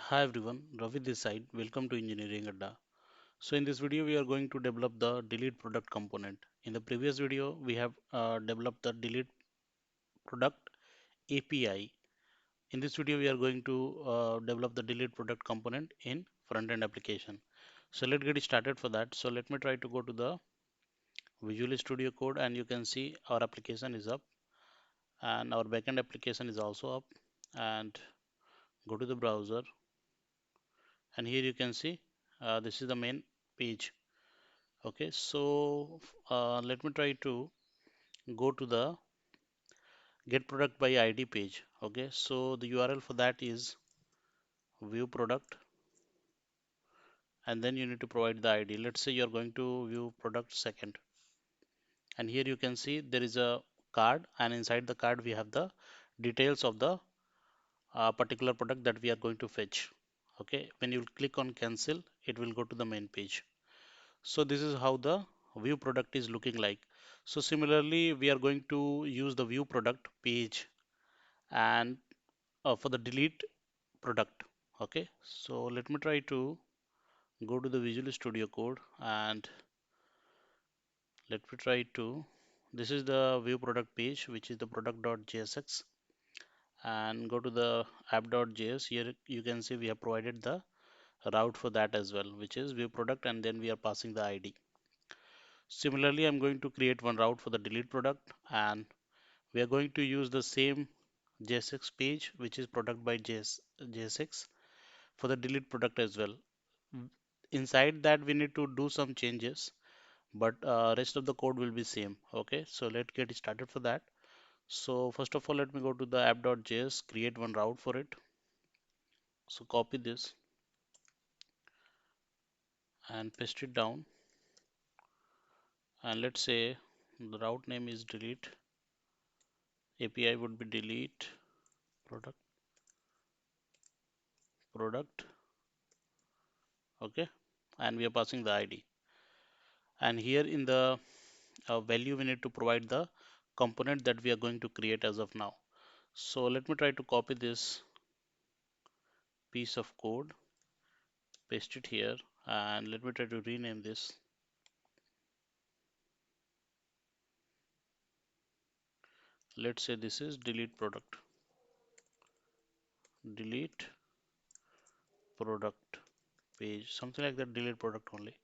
Hi everyone, Ravi this side. Welcome to Engineering Adda. So in this video, we are going to develop the delete product component. In the previous video, we have developed the delete product API. In this video, we are going to develop the delete product component in front-end application. So let's get started for that. So let me try to go to the Visual Studio Code, and you can see our application is up and our backend application is also up. And go to the browser, and here you can see this is the main page. Okay, so let me try to go to the get product by ID page. Okay, so the URL for that is view product, and then you need to provide the ID. Let's say you're going to view product second, and here you can see there is a card, and inside the card we have the details of the particular product that we are going to fetch. Okay, when you click on cancel, it will go to the main page. So this is how the view product is looking like. So similarly, we are going to use the view product page and for the delete product. Okay, so let me try to go to the Visual Studio Code, and let me try to this is the view product page, which is the product.jsx, and go to the app.js. Here you can see we have provided the route for that as well, which is view product, and then we are passing the ID. Similarly, I'm going to create one route for the delete product, and we are going to use the same JSX page, which is product by JSX, for the delete product as well. Inside that, we need to do some changes, but rest of the code will be same. Okay, so let's get started for that. So first of all, let me go to the app.js, create one route for it. So copy this and paste it down, and let's say the route name is delete. API would be delete product product. Okay, and we are passing the ID. And here in the value, we need to provide the component that we are going to create as of now. So let me try to copy this piece of code, paste it here, and let me try to rename this. Let's say this is delete product, delete product page, something like that, delete product only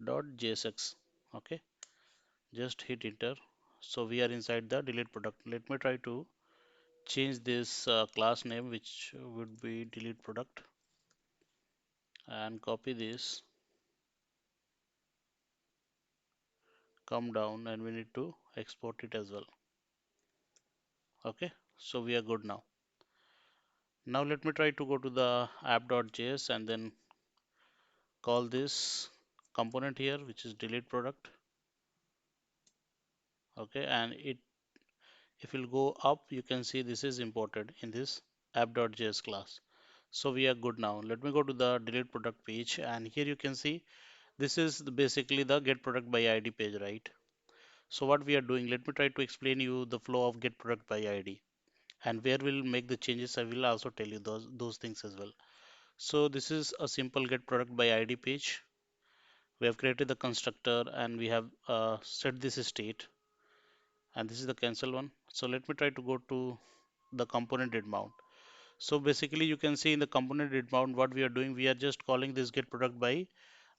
dot jsx. Okay, just hit enter. So we are inside the delete product. Let me try to change this class name, which would be delete product, and copy this, come down, and we need to export it as well. Okay, so we are good now. Now let me try to go to the app.js and then call this component here, which is delete product. Okay, and it if you'll go up, you can see this is imported in this app.js class. So we are good now. Let me go to the delete product page, and here you can see this is basically the get product by ID page, right? So what we are doing, let me try to explain you the flow of get product by ID, and where we'll make the changes. I will also tell you those things as well. So this is a simple get product by ID page. We have created the constructor, and we have set this state, and this is the cancel one. So let me try to go to the component did mount. So basically you can see in the component did mount what we are doing, we are just calling this get product by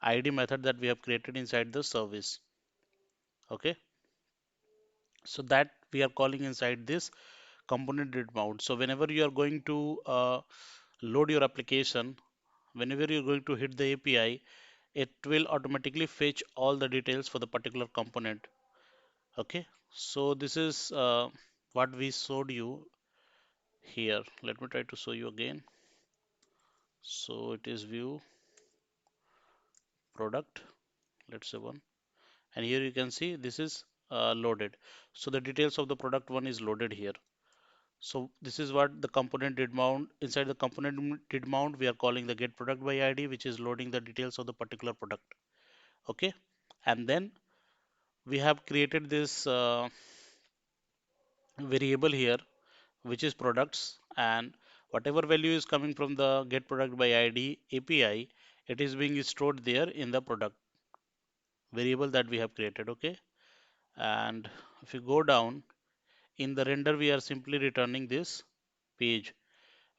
ID method that we have created inside the service. Okay, so that we are calling inside this component did mount. So whenever you are going to load your application, whenever you're going to hit the API, it will automatically fetch all the details for the particular component. Okay, so this is what we showed you here. Let me try to show you again. So it is view product, let's say one, and here you can see this is loaded. So the details of the product one is loaded here. So this is what the component did mount. Inside the component did mount, we are calling the get product by ID, which is loading the details of the particular product. Okay, and then we have created this variable here, which is products, and Whatever value is coming from the get product by ID API, it is being stored there in the product variable that we have created. Okay. And if you go down in the render, we are simply returning this page,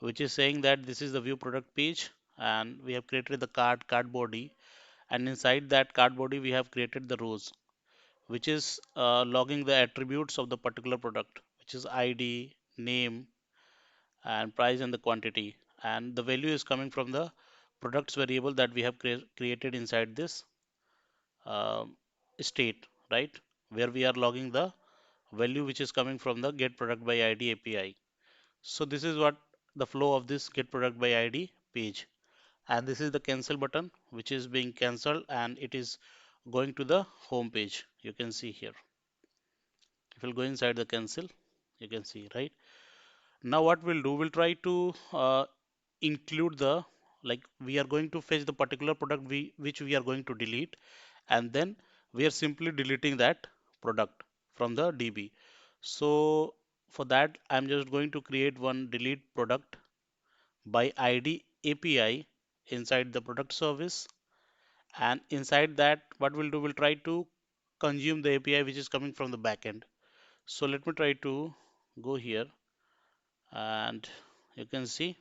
which is saying that this is the view product page, and we have created the card body, and inside that card body we have created the rows, which is logging the attributes of the particular product, which is ID, name, and price, and the quantity. And the value is coming from the products variable that we have created inside this um state, right? Where we are logging the value which is coming from the get product by ID API. So this is what the flow of this get product by ID page. And this is the cancel button which is being cancelled, and it is going to the home page. You can see here. If you'll go inside the cancel, you can see, right? Now what we'll do, we'll try to include the, like, we are going to fetch the particular product which we are going to delete, and then we are simply deleting that product from the DB. So for that, I'm just going to create one delete product by ID API inside the product service. And inside that, what we'll do, we'll try to consume the API which is coming from the backend. So let me try to go here, and you can see,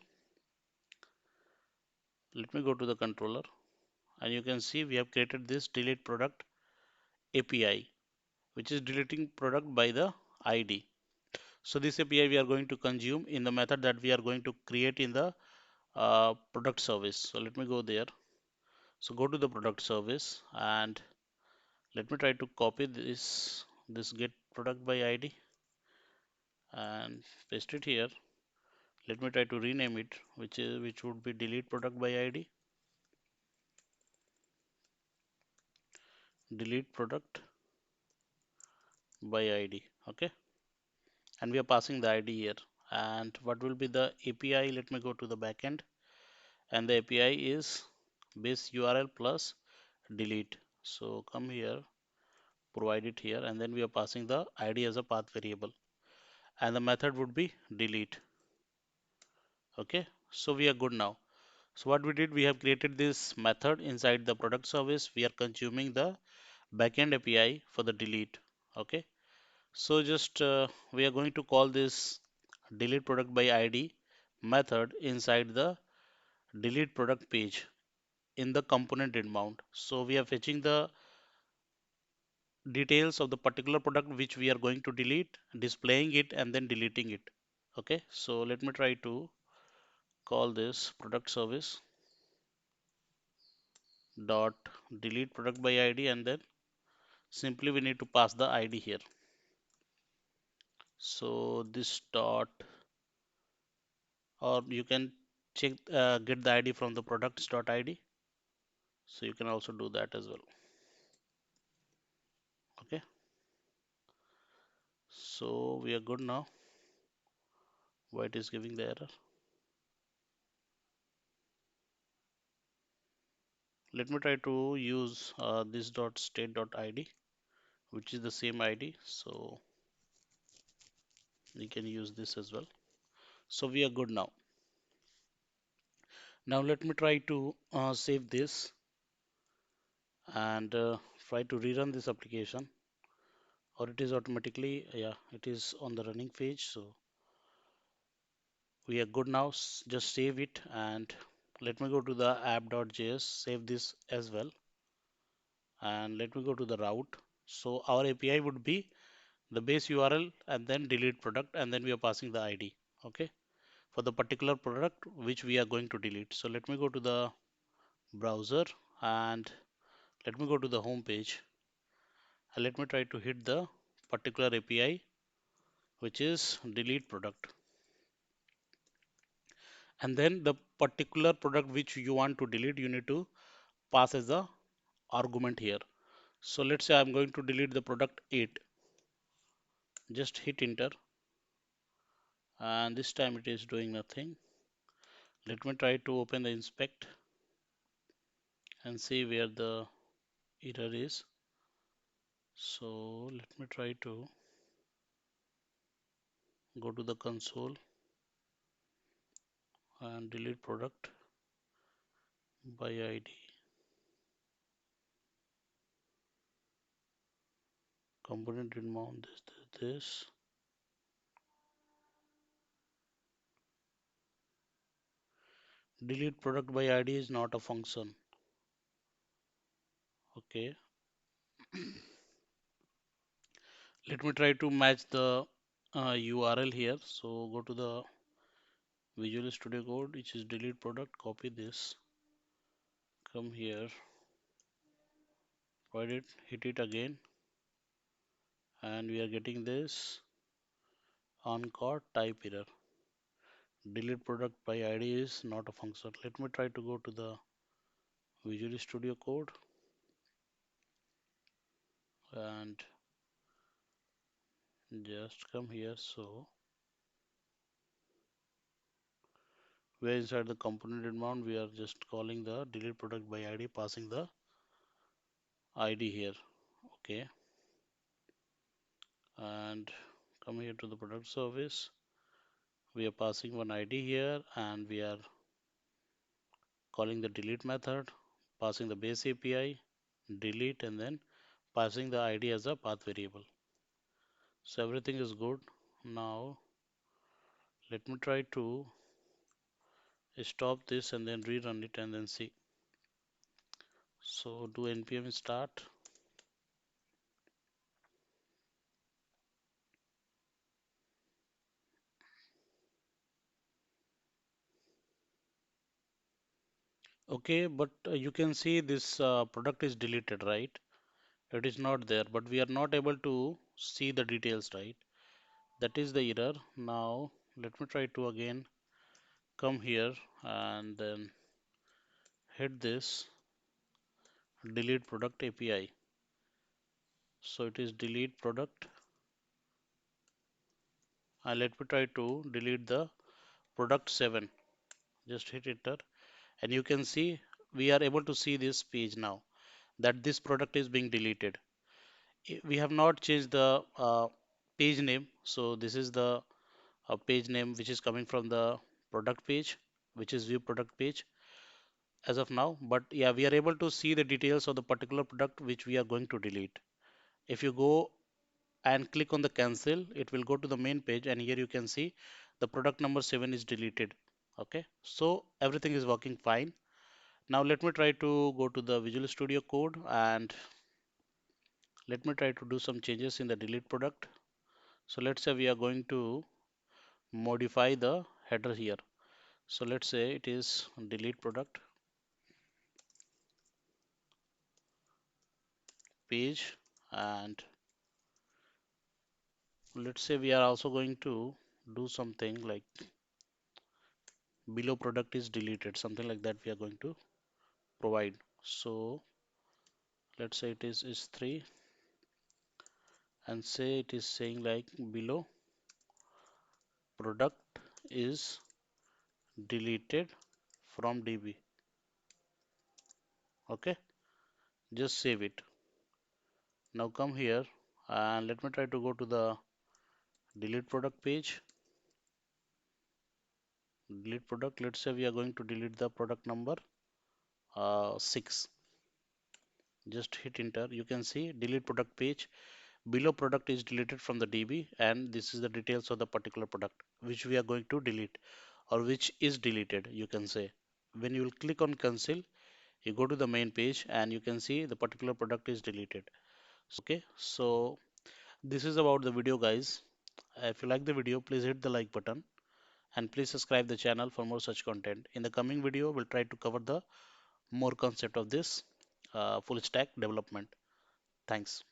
let me go to the controller, and you can see we have created this delete product API, which is deleting product by the ID. So this API we are going to consume in the method that we are going to create in the product service. So let me go there. So go to the product service, and let me try to copy this get product by ID and paste it here. Let me try to rename it, which would be delete product by ID, delete product by ID. Okay, and we are passing the ID here. And what will be the API? Let me go to the backend, and the API is base URL plus delete. So come here, provide it here, and then we are passing the ID as a path variable, and the method would be delete. Okay, so we are good now. So what we did, we have created this method inside the product service. We are consuming the backend API for the delete. Okay, so just we are going to call this delete product by ID method inside the delete product page in the component did mount. So we are fetching the details of the particular product which we are going to delete, displaying it, and then deleting it. Okay, so let me try to call this product service dot delete product by ID, and then simply we need to pass the ID here. So this dot, or you can check get the ID from the products dot ID. So you can also do that as well. Okay, so we are good now. Why it is giving the error? Let me try to use this dot state dot ID, which is the same ID. So we can use this as well. So we are good now. Now let me try to save this, and try to rerun this application, or it is automatically, yeah, it is on the running page. So we are good now. Just save it, and let me go to the app.js, save this as well, and let me go to the route. So our API would be the base URL and then delete product, and then we are passing the ID. Okay, for the particular product which we are going to delete. So let me go to the browser, and let me go to the home page, and let me try to hit the particular API which is delete product, and then the particular product which you want to delete, you need to pass as a argument here. So let's say I'm going to delete the product 8. Just hit enter, and this time it is doing nothing. Let me try to open the inspect and see where the error is. So let me try to go to the console, and delete product by ID. Component did mount this. Delete product by ID is not a function. Okay. Let me try to match the URL here. So go to the Visual Studio Code, which is delete product, copy this, come here, void it, hit it again, and we are getting this encore type error. Delete product by ID is not a function. Let me try to go to the Visual Studio Code and just come here. So we're inside the component mount. We are just calling the delete product by ID, passing the ID here. Okay, and come here to the product service. We are passing one ID here, and we are calling the delete method, passing the base API, delete, and then passing the ID as a path variable. So everything is good. Now let me try to stop this and then rerun it and then see. So do npm start. Okay, but you can see this product is deleted, right? It is not there, but we are not able to see the details, right? That is the error. Now let me try to again come here and then hit this delete product API. So it is delete product, and let me try to delete the product 7. Just hit enter, and you can see we are able to see this page now that this product is being deleted. We have not changed the page name, so this is the page name which is coming from the product page, which is view product page as of now. But yeah, we are able to see the details of the particular product which we are going to delete. If you go and click on the cancel, it will go to the main page, and here you can see the product number 7 is deleted. Okay, so everything is working fine. Now let me try to go to the Visual Studio Code and let me try to do some changes in the delete product. So let's say we are going to modify the header here. So let's say it is delete product page, and let's say we are also going to do something like below product is deleted, something like that we are going to provide. So let's say it is 3, and say it is saying like below product is deleted from DB. Okay, just save it. Now come here and let me try to go to the delete product page. Delete product, let's say we are going to delete the product number 6. Just hit enter. You can see delete product page. Below product is deleted from the DB, and this is the details of the particular product which we are going to delete, or which is deleted, you can say. When you will click on cancel, you go to the main page and you can see the particular product is deleted. Okay, so this is about the video, guys. If you like the video, please hit the like button and please subscribe the channel for more such content. In the coming video, we'll try to cover the more concept of this full stack development. Thanks.